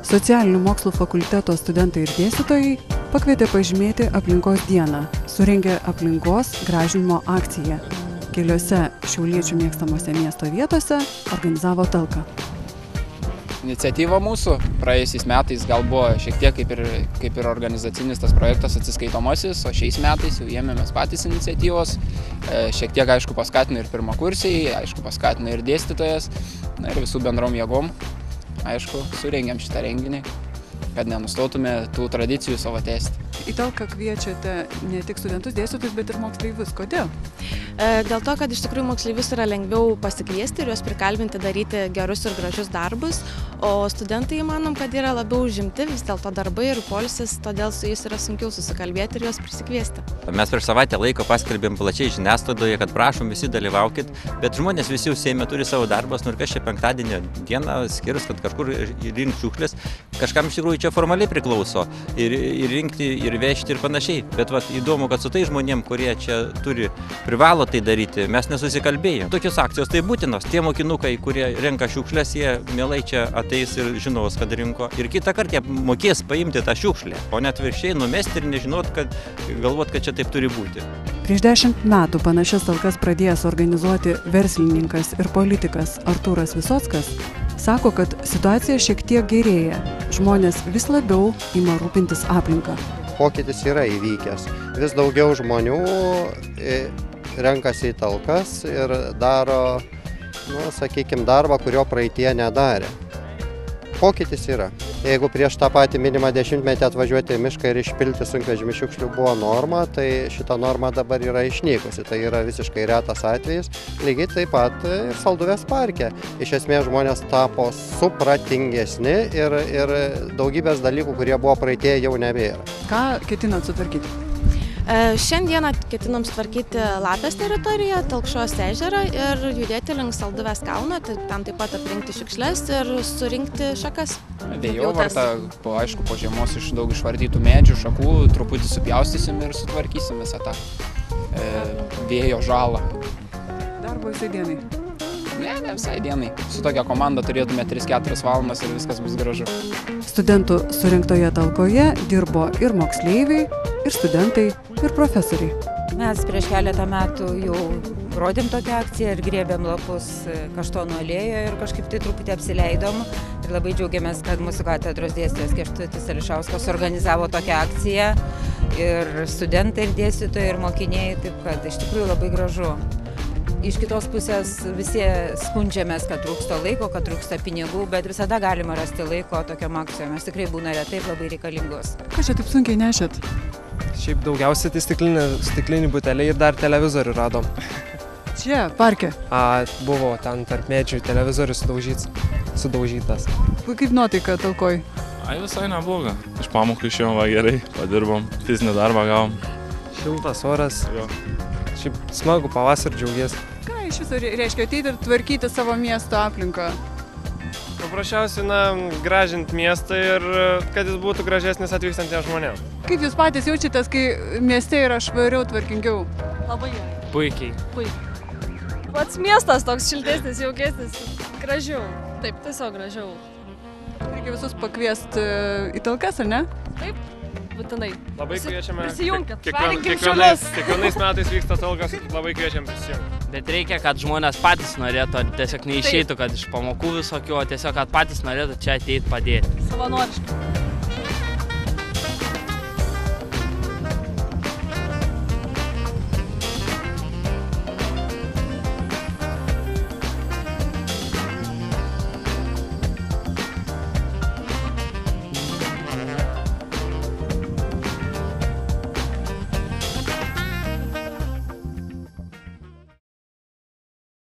Socialinių mokslų fakulteto studentai ir dėstytojai pakvietė pažymėti aplinkos dieną, surengė aplinkos gražinimo akciją. Keliose šiauliečių mėgstamose miesto vietose organizavo talką. Iniciatyva mūsų praėjusiais metais gal buvo šiek tiek kaip ir organizacinis tas projektas atsiskaitomasis, o šiais metais jau ėmėmės patys iniciatyvos. Šiek tiek, aišku, paskatino ir pirmakursiai, aišku, paskatino ir dėstytojas, na ir visų bendrom jėgom, aišku, surengėm šitą renginį, kad nenustotume tų tradicijų savo tęsti. Į talką kviečiate ne tik studentus, dėstytojus, bet ir moksleivius. Kodėl? Dėl to, kad iš tikrųjų moksleivius yra lengviau pasikviesti ir juos prikalbinti daryti gerus ir gražius darbus, o studentai, manom, kad yra labiau užimti, vis dėlto darbai ir poilsis, todėl su jais yra sunkiau susikalbėti ir juos prisikviesti. Mes prieš savaitę laiko paskelbėm plačiai žiniasklaidoje, kad prašom visi dalyvaukit, bet žmonės visi užsiėmė, turi savo darbas, ir kas čia penktadienio dieną skirs, kad kažkur rinkti šiukšles, kažkam iš tikrųjų čia formaliai priklauso ir rinkti, ir vežti ir panašiai. Bet įdomu, kad su tai žmonėm, kurie čia privalo tai daryti, mes nesusikalbėjom. Tokios akcijos tai būtinos. Tie mokinukai, kurie renka šiukšles, jie mielai čia ateis ir žinos, kad rinko. Ir kitą kartą jie mokės paimti tą šiukšlę, o net viršiai numesti ir nežinot, galvot, kad čia taip turi būti. Prieš 10 metų panašias talkas pradėjęs organizuoti verslininkas ir politikas Artūras Visockas sako, kad situacija šiek tiek gerėja. Žmonės vis labiau ima rūpintis aplinką. Pokytis yra įvykęs. Vis daugiau žmonių renkasi į talkas ir daro, sakykime, darbą, kurio praeitie nedarė. Pokytis yra. Jeigu prieš tą patį minimą dešimtmetį atvažiuoti į mišką ir išpilti sunkvežimių šiukšlių buvo norma, tai šita norma dabar yra išnykusi. Tai yra visiškai retas atvejis. Lygiai taip pat ir Salduvės parke. Iš esmės žmonės tapo supratingesni ir daugybės dalykų, kurie buvo praeitie, jau nebėra. Ką ketinat sutvarkyti? Šiandieną ketinam sutvarkyti Lapės teritoriją, Telkšos ežerą ir judėti link Salduvės kalno, ten taip pat atrinkti šiukšles ir surinkti šakas. Vėjovartą, aišku, po žiemos iš daug išvardytų medžių, šakų, truputį supjaustysim ir sutvarkysim visą tą vėjo žalą. Darbo visai dienai? Ne visai dienai. Su tokia komanda turėtume 3-4 valandas ir viskas bus gražu. Studentų surinktoje talkoje dirbo ir moksleiviai, ir studentai, ir profesoriai. Mes prieš keletą metų jau rodėm tokią akciją ir griebėm lapus Kaštonų alėjoje ir kažkaip tai truputį apsileidom. Ir labai džiaugiamės, kad mūsų katedros dėstytojas Kęstutis Ališauskas organizavo tokią akciją. Ir studentai, ir dėstytojai, ir mokiniai, taip kad iš tikrųjų labai gražu. Iš kitos pusės visi skundžiamės, kad trūksta laiko, kad trūksta pinigų, bet visada galima rasti laiko tokiam akcijom. Mes tikrai būna taip labai reikalingos. Ką čia taip sunkiai nešėt? Šiaip daugiausiai tai stiklinį buteliai ir dar televizorių radom. Čia, parke? Buvo ten tarp medžių televizorius sudaužytas. Kaip nuotaika talkoj? Visai nebloga. Iš pamokų išėjom gerai, padirbom, fizinį darbą gavom. Šiltas oras. Jo. Šiaip smagu, pavasarį džiaugiesi. Ką iš viso reiškia ateiti ir tvarkyti savo miesto aplinką? Paprasčiausiai, gražinti miestą ir kad jis būtų gražesnis atvykstantiems žmonėms. Kaip jūs patys jaučiatės, kai mieste yra švariau, tvarkingiau? Labai gerai. Puikiai. Pats miestas toks šiltesnis, jaukesnis, gražiau. Taip, tiesiog gražiau. Reikia visus pakviesti į talkas, ar ne? Taip, būtinai. Labai kviečiame. Prisijunkit. Kiekvienais metais vyksta talkas, labai kviečiam prisijungti. Bet reikia, kad žmonės patys norėtų, tiesiog neišeitų, kad iš pamokų visokių, o tiesiog, kad patys norėtų čia ateiti padėti. Savanoriškai.